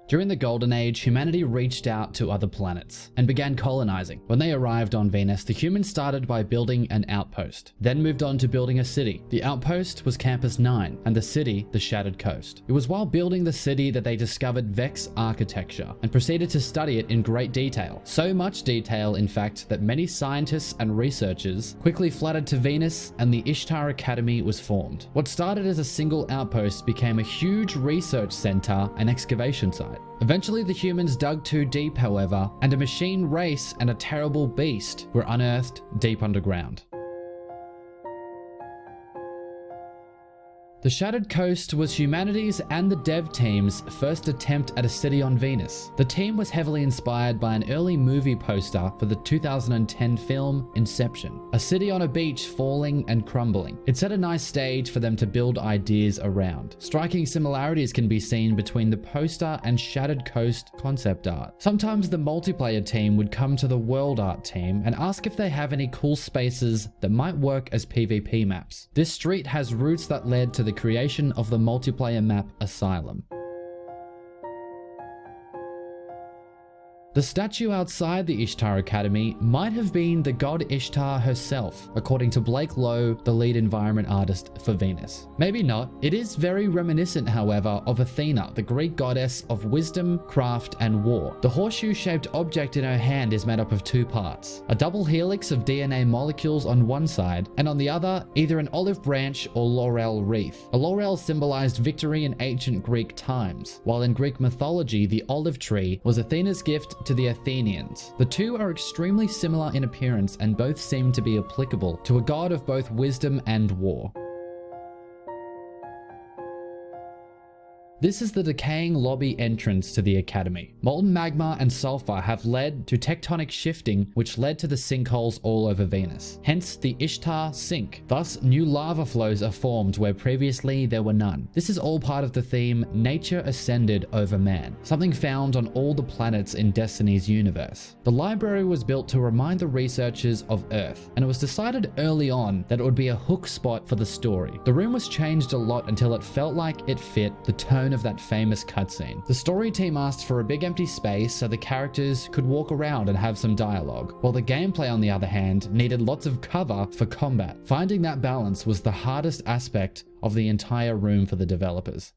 During the Golden Age, humanity reached out to other planets and began colonizing. When they arrived on Venus, the humans started by building an outpost, then moved on to building a city. The outpost was Campus 9, and the city, the Shattered Coast. It was while building the city that they discovered Vex architecture and proceeded to study it in great detail. So much detail, in fact, that many scientists and researchers quickly flooded to Venus, and the Ishtar Academy was formed. What started as a single outpost became a huge research center and excavation site. Eventually, the humans dug too deep, however, and a machine race and a terrible beast were unearthed deep underground. The Shattered Coast was humanity's and the dev team's first attempt at a city on Venus. The team was heavily inspired by an early movie poster for the 2010 film Inception, a city on a beach falling and crumbling. It set a nice stage for them to build ideas around. Striking similarities can be seen between the poster and Shattered Coast concept art. Sometimes the multiplayer team would come to the world art team and ask if they have any cool spaces that might work as PvP maps. This street has roots that led to the creation of the multiplayer map Asylum. The statue outside the Ishtar Academy might have been the god Ishtar herself, according to Blake Lowe, the lead environment artist for Venus. Maybe not. It is very reminiscent, however, of Athena, the Greek goddess of wisdom, craft, and war. The horseshoe-shaped object in her hand is made up of two parts: a double helix of DNA molecules on one side, and on the other, either an olive branch or laurel wreath. A laurel symbolized victory in ancient Greek times, while in Greek mythology, the olive tree was Athena's gift to the Athenians. The two are extremely similar in appearance and both seem to be applicable to a god of both wisdom and war. This is the decaying lobby entrance to the Academy. Molten magma and sulfur have led to tectonic shifting, which led to the sinkholes all over Venus. Hence the Ishtar Sink. Thus, new lava flows are formed where previously there were none. This is all part of the theme Nature Ascended Over Man, something found on all the planets in Destiny's universe. The library was built to remind the researchers of Earth, and it was decided early on that it would be a hook spot for the story. The room was changed a lot until it felt like it fit the tone of that famous cutscene. The story team asked for a big empty space so the characters could walk around and have some dialogue, while the gameplay, on the other hand, needed lots of cover for combat. Finding that balance was the hardest aspect of the entire room for the developers.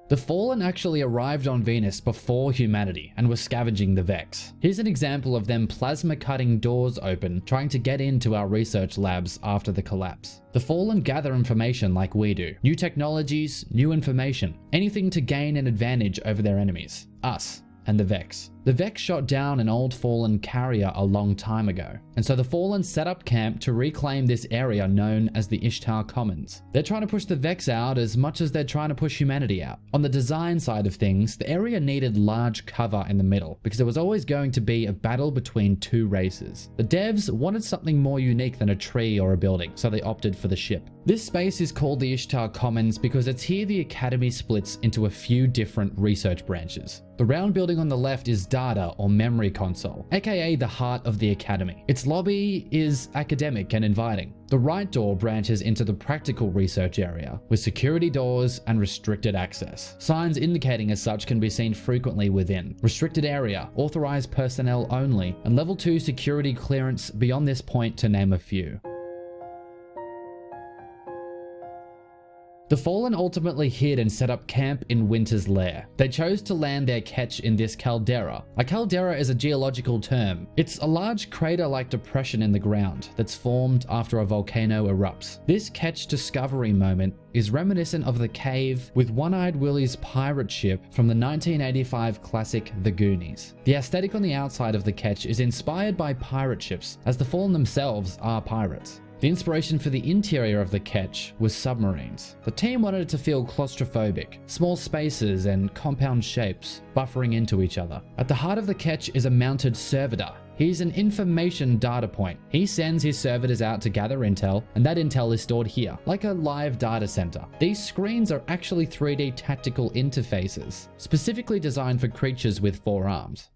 The Fallen actually arrived on Venus before humanity and were scavenging the Vex. Here's an example of them plasma cutting doors open, trying to get into our research labs after the collapse. The Fallen gather information like we do. New technologies, new information, anything to gain an advantage over their enemies, us and the Vex. The Vex shot down an old Fallen carrier a long time ago, and so the Fallen set up camp to reclaim this area known as the Ishtar Commons. They're trying to push the Vex out as much as they're trying to push humanity out. On the design side of things, the area needed large cover in the middle, because there was always going to be a battle between two races. The devs wanted something more unique than a tree or a building, so they opted for the ship. This space is called the Ishtar Commons because it's here the Academy splits into a few different research branches. The round building on the left is data or memory console, aka the heart of the Academy. Its lobby is academic and inviting. The right door branches into the practical research area, with security doors and restricted access. Signs indicating as such can be seen frequently within. Restricted area, authorized personnel only, and level 2 security clearance beyond this point, to name a few. The Fallen ultimately hid and set up camp in Winter's Lair. They chose to land their catch in this caldera. A caldera is a geological term. It's a large crater-like depression in the ground that's formed after a volcano erupts. This catch discovery moment is reminiscent of the cave with One-Eyed Willie's pirate ship from the 1985 classic The Goonies. The aesthetic on the outside of the catch is inspired by pirate ships, as the Fallen themselves are pirates. The inspiration for the interior of the catch was submarines. The team wanted it to feel claustrophobic, small spaces and compound shapes buffering into each other. At the heart of the catch is a mounted servitor. He's an information data point. He sends his servitors out to gather intel, and that intel is stored here, like a live data center. These screens are actually 3D tactical interfaces, specifically designed for creatures with 4 arms.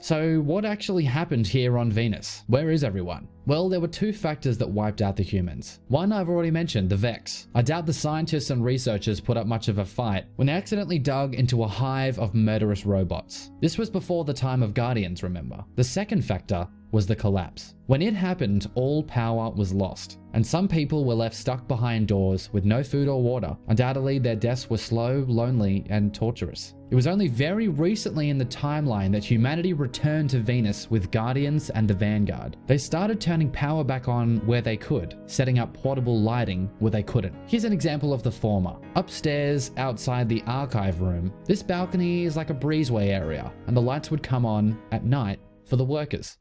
So what actually happened here on Venus? Where is everyone? Well, there were two factors that wiped out the humans. One I've already mentioned, the Vex. I doubt the scientists and researchers put up much of a fight when they accidentally dug into a hive of murderous robots. This was before the time of Guardians, remember. The second factor was the collapse. When it happened, all power was lost, and some people were left stuck behind doors with no food or water. Undoubtedly, their deaths were slow, lonely, and torturous. It was only very recently in the timeline that humanity returned to Venus with Guardians and the Vanguard. They started turning power back on where they could, setting up portable lighting where they couldn't. Here's an example of the former. Upstairs, outside the archive room, this balcony is like a breezeway area, and the lights would come on at night for the workers.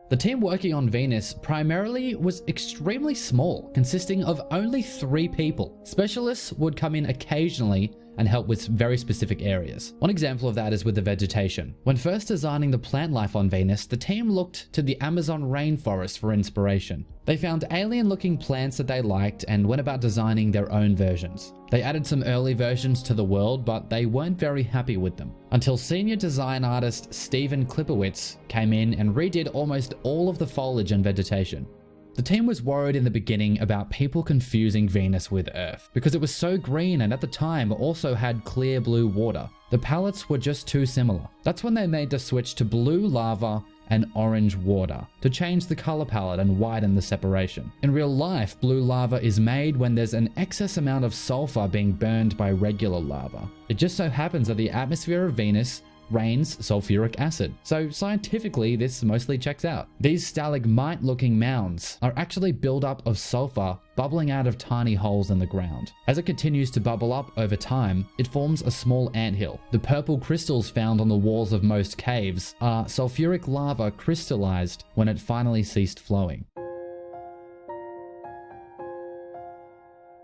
The team working on Venus primarily was extremely small, consisting of only 3 people. Specialists would come in occasionally and help with very specific areas. One example of that is with the vegetation. When first designing the plant life on Venus, the team looked to the Amazon rainforest for inspiration. They found alien-looking plants that they liked and went about designing their own versions. They added some early versions to the world, but they weren't very happy with them. Until senior design artist Steven Klipowitz came in and redid almost all of the foliage and vegetation. The team was worried in the beginning about people confusing Venus with Earth because it was so green and at the time also had clear blue water. The palettes were just too similar. That's when they made the switch to blue lava and orange water to change the color palette and widen the separation. In real life, blue lava is made when there's an excess amount of sulfur being burned by regular lava. It just so happens that the atmosphere of Venus rains sulfuric acid. So scientifically, this mostly checks out. These stalagmite-looking mounds are actually buildup of sulfur bubbling out of tiny holes in the ground. As it continues to bubble up over time, it forms a small anthill. The purple crystals found on the walls of most caves are sulfuric lava crystallized when it finally ceased flowing.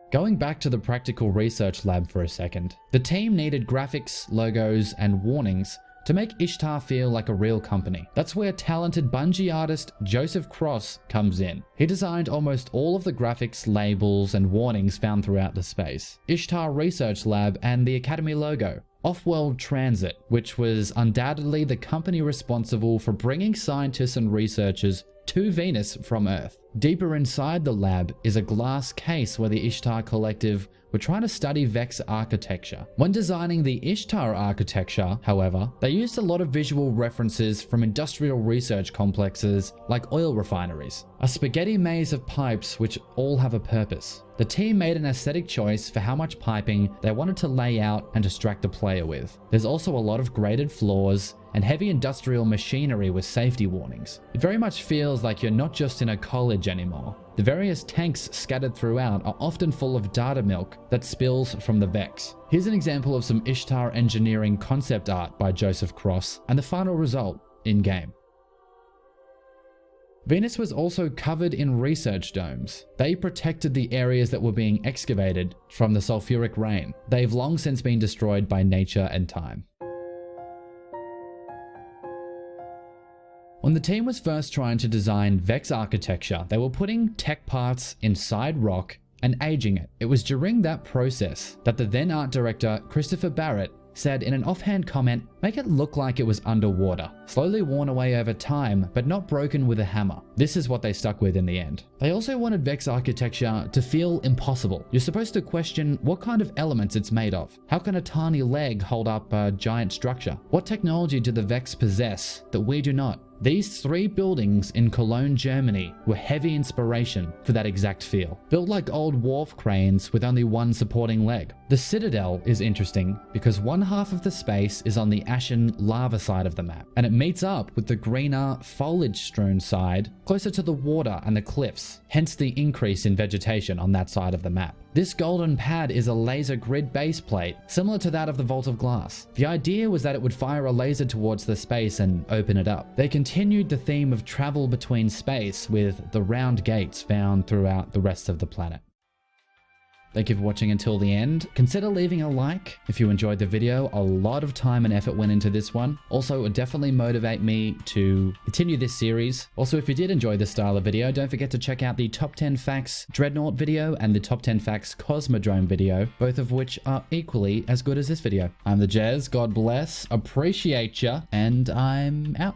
Going back to the practical research lab for a second, the team needed graphics, logos, and warnings to make Ishtar feel like a real company. That's where talented Bungie artist Joseph Cross comes in. He designed almost all of the graphics, labels, and warnings found throughout the space. Ishtar Research Lab and the Academy logo. Off-World Transit, which was undoubtedly the company responsible for bringing scientists and researchers to Venus from Earth. Deeper inside the lab is a glass case where the Ishtar Collective were trying to study Vex architecture. When designing the Ishtar architecture, however, they used a lot of visual references from industrial research complexes like oil refineries. A spaghetti maze of pipes which all have a purpose. The team made an aesthetic choice for how much piping they wanted to lay out and distract the player with. There's also a lot of graded floors and heavy industrial machinery with safety warnings. It very much feels like you're not just in a college anymore. The various tanks scattered throughout are often full of data milk that spills from the Vex. Here's an example of some Ishtar engineering concept art by Joseph Cross and the final result in-game. Venus was also covered in research domes. They protected the areas that were being excavated from the sulfuric rain. They've long since been destroyed by nature and time. When the team was first trying to design Vex architecture, they were putting tech parts inside rock and aging it. It was during that process that the then art director, Christopher Barrett, said in an offhand comment, "Make it look like it was underwater, slowly worn away over time, but not broken with a hammer." This is what they stuck with in the end. They also wanted Vex architecture to feel impossible. You're supposed to question what kind of elements it's made of. How can a tiny leg hold up a giant structure? What technology do the Vex possess that we do not? These 3 buildings in Cologne, Germany were heavy inspiration for that exact feel. Built like old wharf cranes with only one supporting leg. The Citadel is interesting because one half of the space is on the ashen lava side of the map, and it meets up with the greener foliage-strewn side closer to the water and the cliffs, hence the increase in vegetation on that side of the map. This golden pad is a laser grid base plate, similar to that of the Vault of Glass. The idea was that it would fire a laser towards the space and open it up. They continued the theme of travel between space with the round gates found throughout the rest of the planet. Thank you for watching until the end. Consider leaving a like if you enjoyed the video. A lot of time and effort went into this one. Also, it would definitely motivate me to continue this series. Also, if you did enjoy this style of video, don't forget to check out the Top 10 Facts Dreadnought video and the Top 10 Facts Cosmodrome video, both of which are equally as good as this video. I'm the Jez, God bless, appreciate ya, and I'm out.